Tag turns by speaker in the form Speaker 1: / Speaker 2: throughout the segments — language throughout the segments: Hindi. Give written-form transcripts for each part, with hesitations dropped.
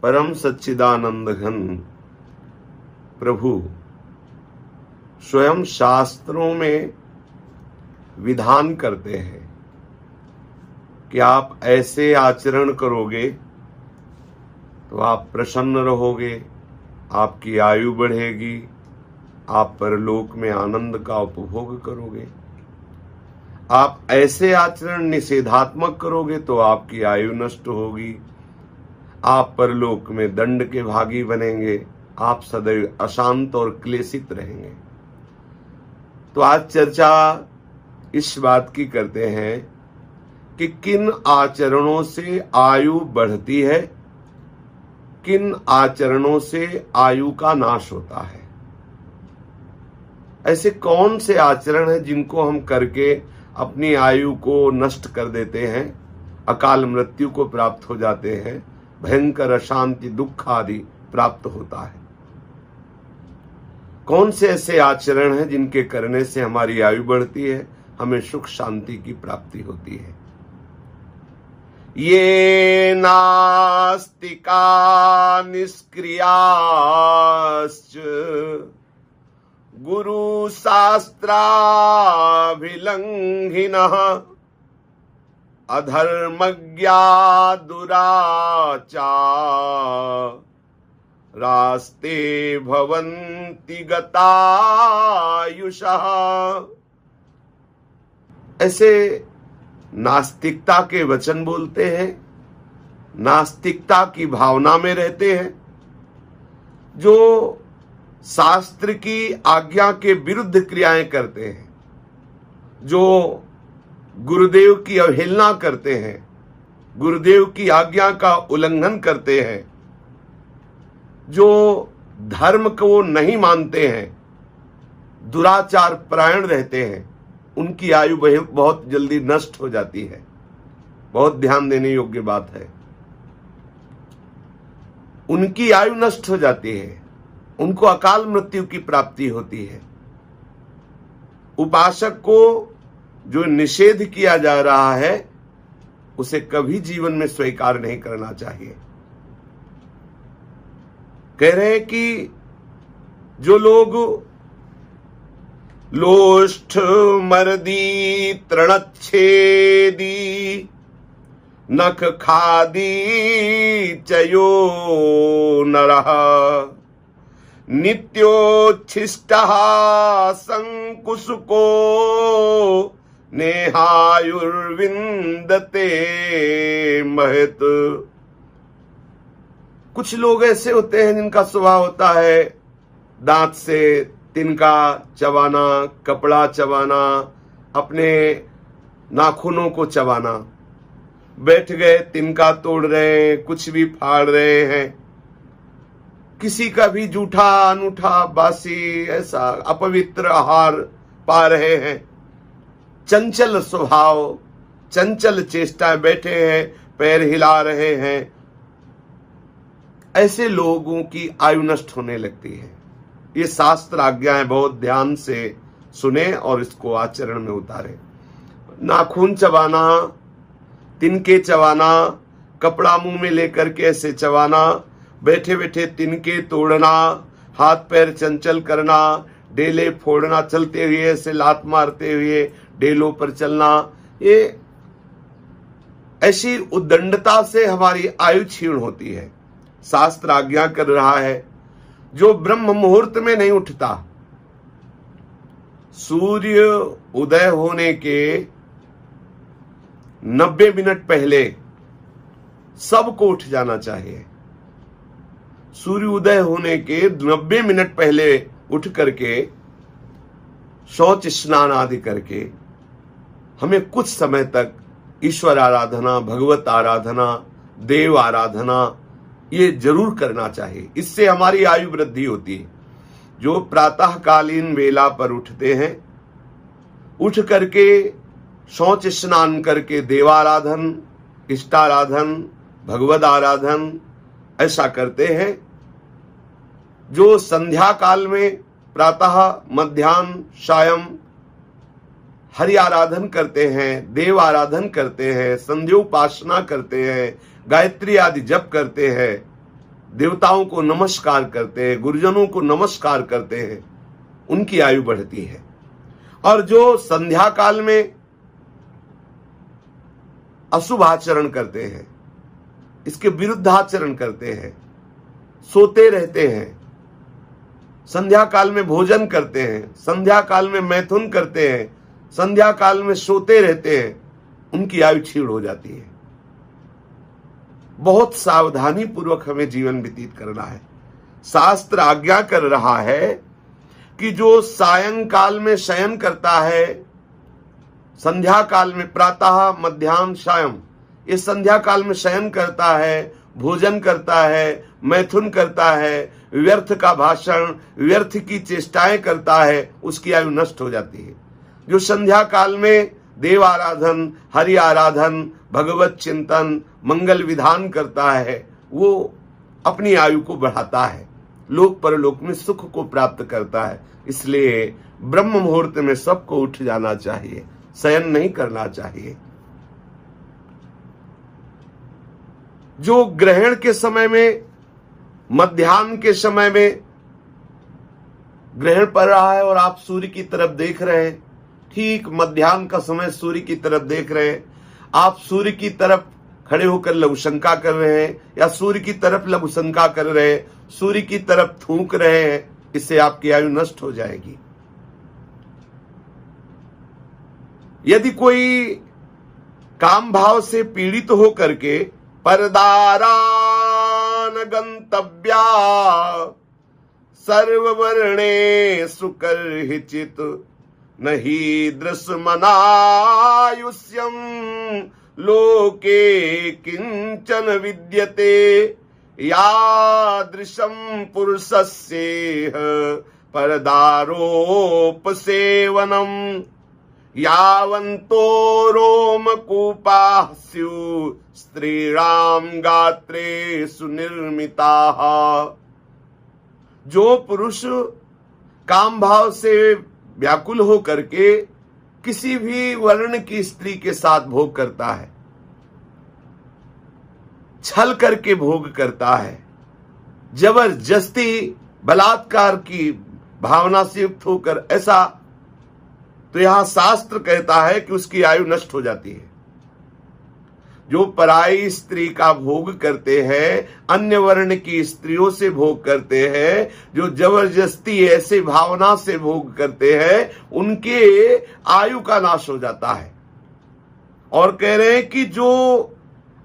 Speaker 1: परम सच्चिदानंद घन प्रभु स्वयं शास्त्रों में विधान करते हैं कि आप ऐसे आचरण करोगे तो आप प्रसन्न रहोगे, आपकी आयु बढ़ेगी, आप परलोक में आनंद का उपभोग करोगे। आप ऐसे आचरण निषेधात्मक करोगे तो आपकी आयु नष्ट होगी, आप परलोक में दंड के भागी बनेंगे, आप सदैव अशांत और क्लेशित रहेंगे। तो आज चर्चा इस बात की करते हैं कि किन आचरणों से आयु बढ़ती है, किन आचरणों से आयु का नाश होता है। ऐसे कौन से आचरण हैं जिनको हम करके अपनी आयु को नष्ट कर देते हैं, अकाल मृत्यु को प्राप्त हो जाते हैं, भयंकर अशांति दुख आदि प्राप्त होता है। कौन से ऐसे आचरण हैं जिनके करने से हमारी आयु बढ़ती है, हमें सुख शांति की प्राप्ति होती है। ये नास्तिका निष्क्रियाश्च गुरु शास्त्राभिलंघिनः अधर्मज्ञा दुराचारास्ते भवन्ति गतायुषः। ऐसे नास्तिकता के वचन बोलते हैं, नास्तिकता की भावना में रहते हैं, जो शास्त्र की आज्ञा के विरुद्ध क्रियाएं करते हैं, जो गुरुदेव की अवहेलना करते हैं, गुरुदेव की आज्ञा का उल्लंघन करते हैं, जो धर्म को नहीं मानते हैं, दुराचार परायण रहते हैं, उनकी आयु बहुत जल्दी नष्ट हो जाती है। बहुत ध्यान देने योग्य बात है। उनकी आयु नष्ट हो जाती है, उनको अकाल मृत्यु की प्राप्ति होती है। उपासक को जो निषेध किया जा रहा है उसे कभी जीवन में स्वीकार नहीं करना चाहिए। कह रहे हैं कि जो लोग लोष्ठ मर्दी तृणच्छेदी नख खादी चयो नरः नित्योच्छिष्टः संकुशको नेहायुर्विंदते महत। कुछ लोग ऐसे होते हैं जिनका स्वभाव होता है दांत से तिनका चबाना, कपड़ा चबाना, अपने नाखूनों को चबाना। बैठ गए, तिनका तोड़ रहे हैं, कुछ भी फाड़ रहे हैं, किसी का भी जूठा अनूठा बासी ऐसा अपवित्र आहार पा रहे हैं। चंचल स्वभाव, चंचल चेष्टाएं, बैठे हैं पैर हिला रहे हैं। ऐसे लोगों की आयु नष्ट होने लगती है। ये शास्त्र आज्ञाएं बहुत ध्यान से सुने और इसको आचरण में उतारे। नाखून चबाना, तिनके चबाना, कपड़ा मुंह में लेकर के ऐसे चबाना, बैठे बैठे तिनके तोड़ना, हाथ पैर चंचल करना, डेले फोड़ना, चलते हुए ऐसे लात मारते हुए डेलों पर चलना, ये ऐसी उद्दंडता से हमारी आयु क्षीण होती है। शास्त्र आज्ञा कर रहा है जो ब्रह्म मुहूर्त में नहीं उठता, सूर्य उदय होने के 90 मिनट पहले सबको उठ जाना चाहिए। सूर्य उदय होने के 90 मिनट पहले उठ करके शौच स्नान आदि करके हमें कुछ समय तक ईश्वर आराधना, भगवत आराधना, देव आराधना ये जरूर करना चाहिए। इससे हमारी आयु वृद्धि होती है। जो प्रातःकालीन वेला पर उठते हैं, उठ करके शौच स्नान करके देवाराधन, इष्टाराधन, भगवद आराधन ऐसा करते हैं, जो संध्या काल में प्रातः, मध्याह्न, सायं हरि आराधन करते हैं, देव आराधन करते हैं, संध्योपासना करते हैं, गायत्री आदि जप करते हैं, देवताओं को नमस्कार करते हैं, गुरुजनों को नमस्कार करते हैं, उनकी आयु बढ़ती है। और जो संध्या काल में अशुभ आचरण करते हैं, इसके विरुद्ध आचरण करते हैं, सोते रहते हैं, संध्या काल में भोजन करते हैं, संध्या काल में मैथुन करते हैं, संध्या काल में सोते रहते हैं, उनकी आयु क्षीण हो जाती है। बहुत सावधानी पूर्वक हमें जीवन व्यतीत करना है। शास्त्र आज्ञा कर रहा है कि जो सायंकाल में शयन करता है, संध्या काल में प्रातः मध्याह्न सायं, इस संध्या काल में शयन करता है, भोजन करता है, मैथुन करता है, व्यर्थ का भाषण, व्यर्थ की चेष्टाएं करता है, उसकी आयु नष्ट हो जाती है। जो संध्या काल में देव आराधन, हरि आराधन, भगवत चिंतन, मंगल विधान करता है, वो अपनी आयु को बढ़ाता है, लोक परलोक में सुख को प्राप्त करता है। इसलिए ब्रह्म मुहूर्त में सबको उठ जाना चाहिए, शयन नहीं करना चाहिए। जो ग्रहण के समय में, मध्याह्न के समय में ग्रहण पड़ रहा है और आप सूर्य की तरफ देख रहे हैं, ठीक मध्याह्न का समय सूर्य की तरफ देख रहे हैं, आप सूर्य की तरफ खड़े होकर लघुशंका कर रहे हैं या सूर्य की तरफ लघुशंका कर रहे हैं, सूर्य की तरफ थूक रहे हैं, इससे आपकी आयु नष्ट हो जाएगी। यदि कोई काम भाव से पीड़ित हो करके परदारान गंतव्या सर्ववर्णे सुकर्हिचित नहीं दृश्मनायुष्यम लोके किंचन विद्यते यादृशं पुरुषस्येह परदारोपसेवनम यावन्तो रोमकूपाः स्युः स्त्रीणां गात्रेषु निर्मिताः। जो पुरुष काम भाव से व्याकुल हो करके किसी भी वर्ण की स्त्री के साथ भोग करता है, छल करके भोग करता है, जबरदस्ती बलात्कार की भावना से युक्त होकर, ऐसा तो यहां शास्त्र कहता है कि उसकी आयु नष्ट हो जाती है। जो पराई स्त्री का भोग करते हैं, अन्य वर्ण की स्त्रियों से भोग करते हैं, जो जबरदस्ती ऐसे भावना से भोग करते हैं, उनके आयु का नाश हो जाता है। और कह रहे हैं कि जो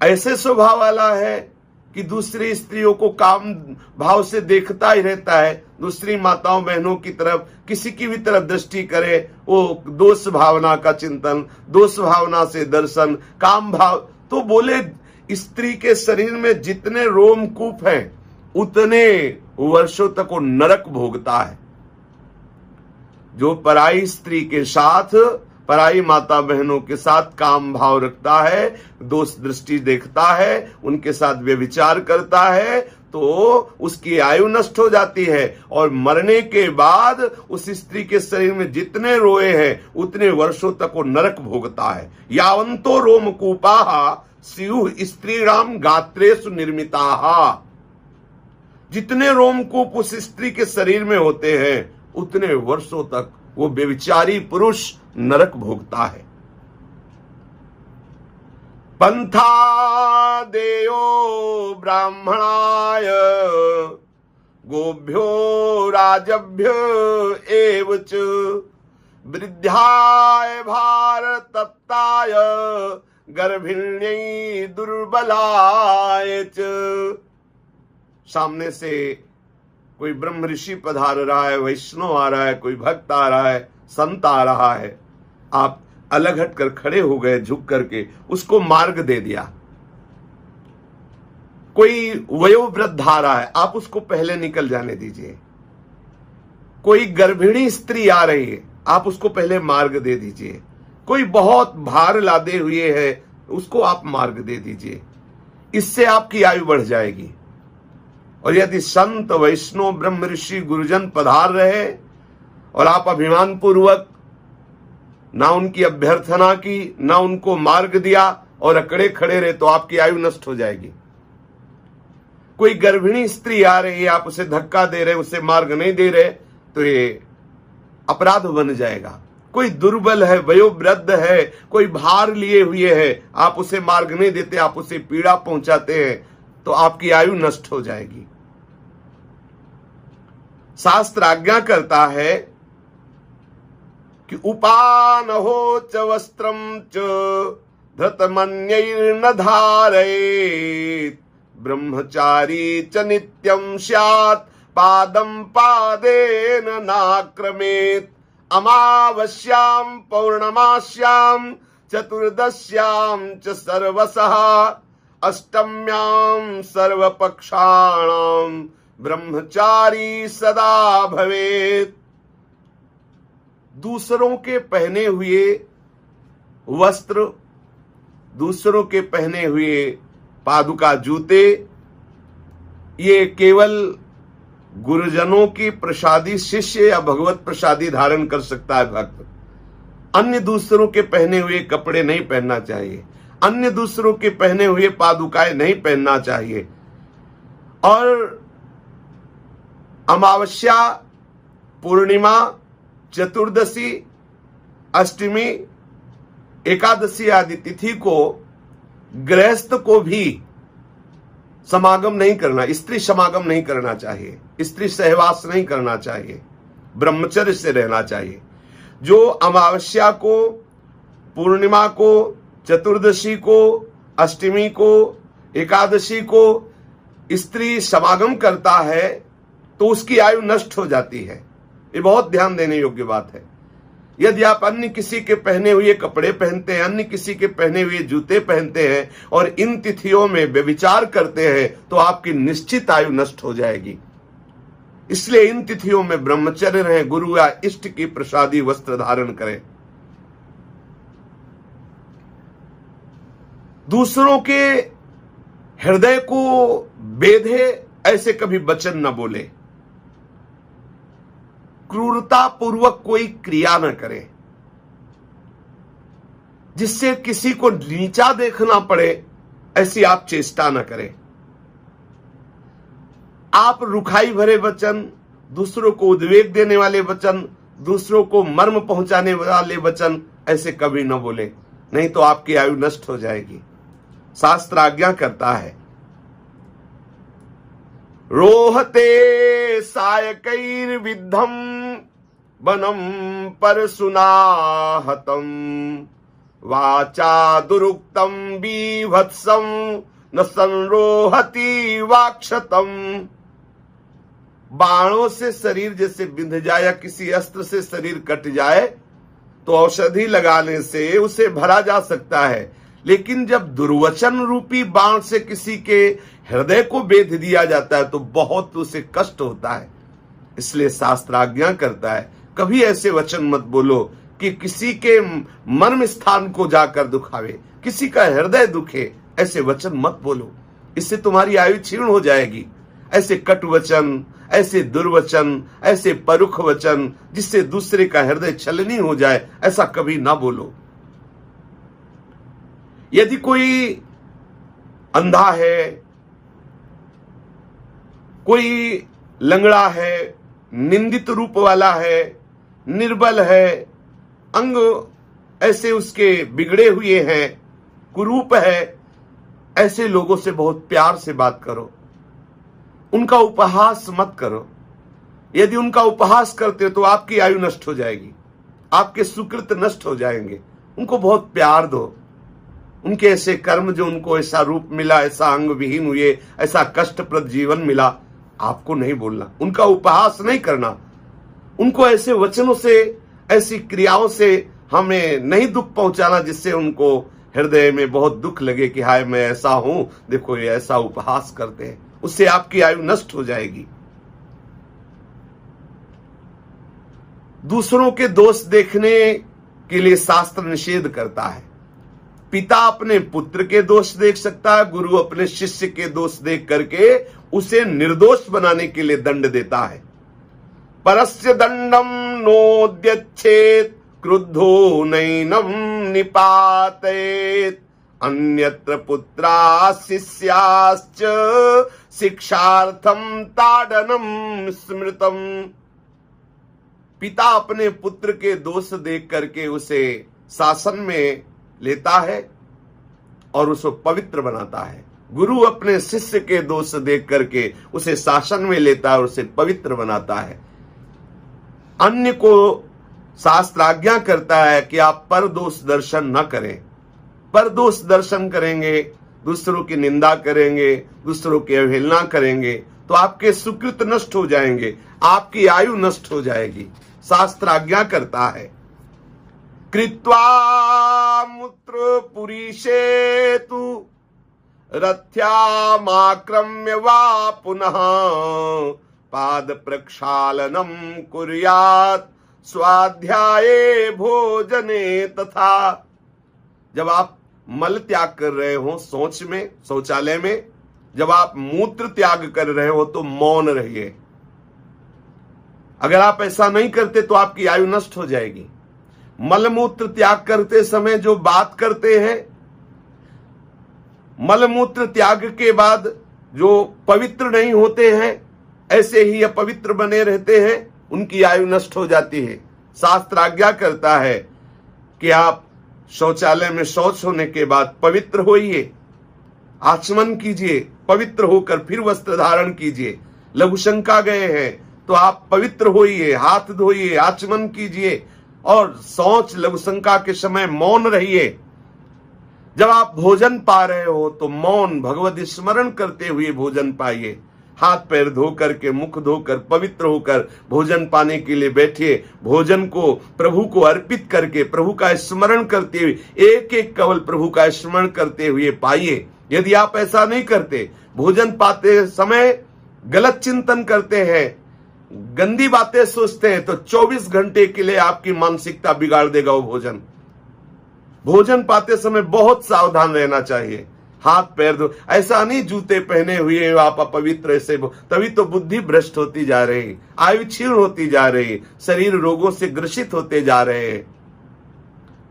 Speaker 1: ऐसे स्वभाव वाला है कि दूसरी स्त्रियों को काम भाव से देखता ही रहता है, दूसरी माताओं बहनों की तरफ, किसी की भी तरफ दृष्टि करे, वो दोष भावना का चिंतन, दोष भावना से दर्शन, काम भाव, तो बोले स्त्री के शरीर में जितने रोमकूप हैं उतने वर्षों तक वो नरक भोगता है। जो पराई स्त्री के साथ, पराई माता बहनों के साथ काम भाव रखता है, दोष दृष्टि देखता है, उनके साथ व्यभिचार करता है, तो उसकी आयु नष्ट हो जाती है और मरने के बाद उस स्त्री के शरीर में जितने रोए हैं उतने वर्षों तक वो नरक भोगता है। यावंतो रोमकूपाः स्युः स्त्रीणां गात्रेषु निर्मिताः। जितने रोमकूप उस स्त्री के शरीर में होते हैं उतने वर्षों तक वो व्यभिचारी पुरुष नरक भोगता है। पंथा देयो ब्राह्मणाय गोभ्यो राजभ्यो एव च वृद्धाय भारतप्ताय गर्भिण्यै दुर्बलाय च। सामने से कोई ब्रह्म ऋषि पधार रहा है, वैष्णव आ रहा है, कोई भक्त आ रहा है, संत आ रहा है, आप अलग हटकर खड़े हो गए, झुक करके उसको मार्ग दे दिया। कोई वयोवृद्ध आ रहा है, आप उसको पहले निकल जाने दीजिए। कोई गर्भिणी स्त्री आ रही है, आप उसको पहले मार्ग दे दीजिए। कोई बहुत भार लादे हुए है, उसको आप मार्ग दे दीजिए। इससे आपकी आयु बढ़ जाएगी। और यदि संत वैष्णव ब्रह्म ऋषि गुरुजन पधार रहे और आप अभिमान पूर्वक ना उनकी अभ्यर्थना की, ना उनको मार्ग दिया और अकड़े खड़े रहे, तो आपकी आयु नष्ट हो जाएगी। कोई गर्भिणी स्त्री आ रही है, आप उसे धक्का दे रहे, उसे मार्ग नहीं दे रहे, तो ये अपराध बन जाएगा। कोई दुर्बल है, वयोवृद्ध है, कोई भार लिए हुए है, आप उसे मार्ग नहीं देते, आप उसे पीड़ा पहुंचाते हैं, तो आपकी आयु नष्ट हो जाएगी। शास्त्र आज्ञा करता है कि उपान हो च वस्त्रम च धृतमन्यैर्न धारयेत् ब्रह्मचारी च नित्यं स्यात् पादं पादेन नाक्रमेत् अमावस्यां पौर्णमास्यां चतुर्दश्यां च सर्वशः अष्टम्यां सर्वपक्षाणां ब्रह्मचारी सदा भवेत्। दूसरों के पहने हुए वस्त्र, दूसरों के पहने हुए पादुका जूते, ये केवल गुरुजनों की प्रसादी शिष्य या भगवत प्रसादी धारण कर सकता है भक्त। अन्य दूसरों के पहने हुए कपड़े नहीं पहनना चाहिए, अन्य दूसरों के पहने हुए पादुकाएं नहीं पहनना चाहिए। और अमावस्या, पूर्णिमा, चतुर्दशी, अष्टमी, एकादशी आदि तिथि को गृहस्थ को भी समागम नहीं करना, स्त्री समागम नहीं करना चाहिए, स्त्री सहवास नहीं करना चाहिए, ब्रह्मचर्य से रहना चाहिए। जो अमावस्या को, पूर्णिमा को, चतुर्दशी को, अष्टमी को, एकादशी को स्त्री समागम करता है तो उसकी आयु नष्ट हो जाती है। ये बहुत ध्यान देने योग्य बात है। यदि आप अन्य किसी के पहने हुए कपड़े पहनते हैं, अन्य किसी के पहने हुए जूते पहनते हैं और इन तिथियों में व्यभिचार करते हैं तो आपकी निश्चित आयु नष्ट हो जाएगी। इसलिए इन तिथियों में ब्रह्मचर्य रहें, गुरु या इष्ट की प्रसादी वस्त्र धारण करें। दूसरों के हृदय को बेधे ऐसे कभी वचन न बोले, क्रूरता पूर्वक कोई क्रिया न करे जिससे किसी को नीचा देखना पड़े, ऐसी आप चेष्टा न करें। आप रुखाई भरे वचन, दूसरों को उद्वेग देने वाले वचन, दूसरों को मर्म पहुंचाने वाले वचन ऐसे कभी न बोले, नहीं तो आपकी आयु नष्ट हो जाएगी। शास्त्र आज्ञा करता है रोहते सायकैर्विद्धम वनम परशुनाहतम वाचा दुरुक्तम बीभत्सम न संरोहति वाक्षतम। बाणों से शरीर जैसे बिंध जाए या किसी अस्त्र से शरीर कट जाए तो औषधि लगाने से उसे भरा जा सकता है, लेकिन जब दुर्वचन रूपी बाण से किसी के हृदय को बेध दिया जाता है तो बहुत उसे कष्ट होता है। इसलिए शास्त्र आज्ञा करता है कभी ऐसे वचन मत बोलो कि किसी के मर्म स्थान को जाकर दुखावे, किसी का हृदय दुखे, ऐसे वचन मत बोलो, इससे तुम्हारी आयु क्षीण हो जाएगी। ऐसे कटु वचन, ऐसे दुर्वचन, ऐसे परुख वचन जिससे दूसरे का हृदय छलनी हो जाए, ऐसा कभी ना बोलो। यदि कोई अंधा है, कोई लंगड़ा है, निंदित रूप वाला है, निर्बल है, अंग ऐसे उसके बिगड़े हुए हैं, कुरूप है, ऐसे लोगों से बहुत प्यार से बात करो, उनका उपहास मत करो। यदि उनका उपहास करते हो तो आपकी आयु नष्ट हो जाएगी, आपके सुकृत नष्ट हो जाएंगे। उनको बहुत प्यार दो। उनके ऐसे कर्म जो उनको ऐसा रूप मिला, ऐसा अंग विहीन हुए, ऐसा कष्टप्रद जीवन मिला, आपको नहीं बोलना, उनका उपहास नहीं करना, उनको ऐसे वचनों से, ऐसी क्रियाओं से हमें नहीं दुख पहुंचाना जिससे उनको हृदय में बहुत दुख लगे कि हाय मैं ऐसा हूं, देखो ये ऐसा उपहास करते हैं। उससे आपकी आयु नष्ट हो जाएगी। दूसरों के दोष देखने के लिए शास्त्र निषेध करता है। पिता अपने पुत्र के दोष देख सकता है, गुरु अपने शिष्य के दोष देख करके उसे निर्दोष बनाने के लिए दंड देता है। परस्य दंडम नोद्यच्छेत् क्रुद्धो नैनम निपातेत् अन्यत्र पुत्रा शिष्याश्च शिक्षार्थम ताडनम स्मृतम। पिता अपने पुत्र के दोष देख करके उसे शासन में लेता है और उसको पवित्र बनाता है। गुरु अपने शिष्य के दोष देख करके उसे शासन में लेता है और उसे पवित्र बनाता है। अन्य को शास्त्र आज्ञा करता है कि आप पर दोष दर्शन न करें। पर दोष दर्शन करेंगे, दूसरों की निंदा करेंगे, दूसरों की अवहेलना करेंगे तो आपके सुकृत नष्ट हो जाएंगे, आपकी आयु नष्ट हो जाएगी। शास्त्र आज्ञा करता है कृत्वा मूत्र पुरीशेतु रथ्यामाक्रम्य वा पुनः पाद प्रक्षालनम कुर्यात् स्वाध्याये भोजने तथा। जब आप मल त्याग कर रहे हो शौच में, शौचालय में, जब आप मूत्र त्याग कर रहे हो तो मौन रहिए। अगर आप ऐसा नहीं करते तो आपकी आयु नष्ट हो जाएगी। मलमूत्र त्याग करते समय जो बात करते हैं, मलमूत्र त्याग के बाद जो पवित्र नहीं होते हैं, ऐसे ही अपवित्र बने रहते हैं, उनकी आयु नष्ट हो जाती है। शास्त्र आज्ञा करता है कि आप शौचालय में शौच होने के बाद पवित्र होइए, आचमन कीजिए, पवित्र होकर फिर वस्त्र धारण कीजिए। लघुशंका गए हैं तो आप पवित्र होइए, हाथ धोइए, आचमन कीजिए और शौच लघुशंका के समय मौन रहिए। जब आप भोजन पा रहे हो तो मौन भगवत स्मरण करते हुए भोजन पाइए। हाथ पैर धो करके, मुख धोकर, पवित्र होकर भोजन पाने के लिए बैठिए। भोजन को प्रभु को अर्पित करके, प्रभु का स्मरण करते हुए, एक एक कवल प्रभु का स्मरण करते हुए पाइए। यदि आप ऐसा नहीं करते, भोजन पाते समय गलत चिंतन करते हैं, गंदी बातें सोचते हैं, तो 24 घंटे के लिए आपकी मानसिकता बिगाड़ देगा वो भोजन। भोजन पाते समय बहुत सावधान रहना चाहिए। हाथ पैर धो, ऐसा नहीं जूते पहने हुए आप अपवित्र ऐसे, तभी तो बुद्धि भ्रष्ट होती जा रही, आयु क्षीण होती जा रही, शरीर रोगों से ग्रसित होते जा रहे हैं।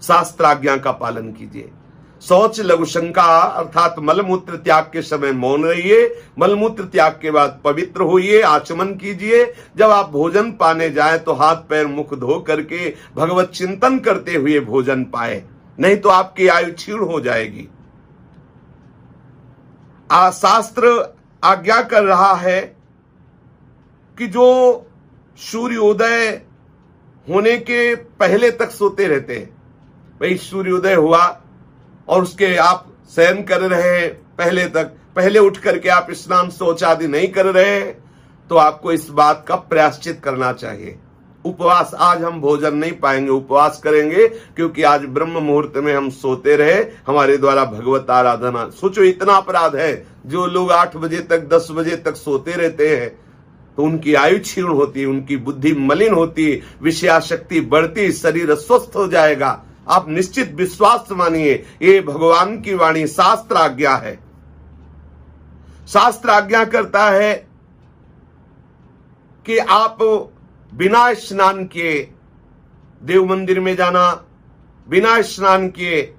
Speaker 1: शास्त्र आज्ञा का पालन कीजिए। शौच लघुशंका अर्थात मलमूत्र त्याग के समय मौन रहिए, मलमूत्र त्याग के बाद पवित्र होइए, आचमन कीजिए। जब आप भोजन पाने जाएं तो हाथ पैर मुख धो करके भगवत चिंतन करते हुए भोजन पाए, नहीं तो आपकी आयु क्षीण हो जाएगी। शास्त्र आज्ञा कर रहा है कि जो सूर्योदय होने के पहले तक सोते रहते हैं, भाई सूर्योदय हुआ और उसके आप शयन कर रहे हैं, पहले उठ करके आप स्नान शौच आदि नहीं कर रहे हैं, तो आपको इस बात का प्रायश्चित करना चाहिए। उपवास, आज हम भोजन नहीं पाएंगे, उपवास करेंगे, क्योंकि आज ब्रह्म मुहूर्त में हम सोते रहे, हमारे द्वारा भगवत आराधना। सोचो इतना अपराध है। जो लोग 8 बजे तक 10 बजे तक सोते रहते हैं तो उनकी आयु क्षीण होती है, उनकी बुद्धि मलिन होती, विषयाशक्ति बढ़ती, शरीर अस्वस्थ हो जाएगा। आप निश्चित विश्वास मानिए, ये भगवान की वाणी, शास्त्र आज्ञा है। शास्त्र आज्ञा करता है कि आप बिना स्नान किए देव मंदिर में जाना, बिना स्नान किए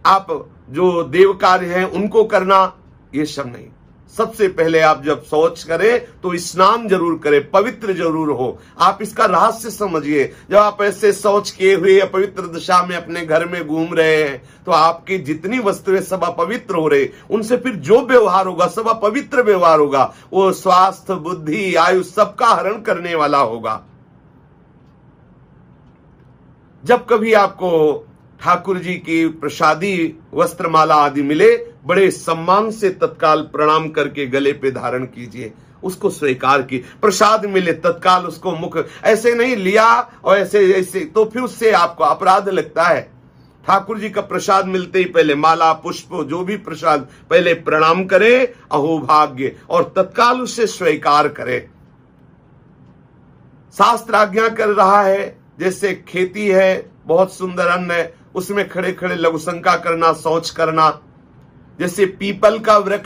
Speaker 1: आप जो देव कार्य हैं उनको करना, ये सब नहीं। सबसे पहले आप जब शौच करें तो स्नान जरूर करें, पवित्र जरूर हो। आप इसका रहस्य समझिए। जब आप ऐसे शौच किए हुए अपवित्र दशा में अपने घर में घूम रहे हैं तो आपकी जितनी वस्तुएं सब अपवित्र हो रही, उनसे फिर जो व्यवहार होगा सब अपवित्र व्यवहार होगा। वो स्वास्थ्य, बुद्धि, आयु सबका हरण करने वाला होगा। जब कभी आपको ठाकुर जी की प्रसादी वस्त्रमाला आदि मिले, बड़े सम्मान से तत्काल प्रणाम करके गले पे धारण कीजिए, उसको स्वीकार की। प्रसाद मिले तत्काल उसको मुख, ऐसे नहीं लिया और ऐसे तो फिर उससे आपको अपराध लगता है। ठाकुर जी का प्रसाद मिलते ही पहले माला, पुष्प, जो भी प्रसाद, पहले प्रणाम करे, अहोभाग्य, और तत्काल उससे स्वीकार करे। शास्त्र आज्ञा कर रहा है, जैसे खेती है, बहुत सुंदर अन्न है, उसमें खड़े खड़े लघुशंका करना, शौच करना। जैसे पीपल का वृक्ष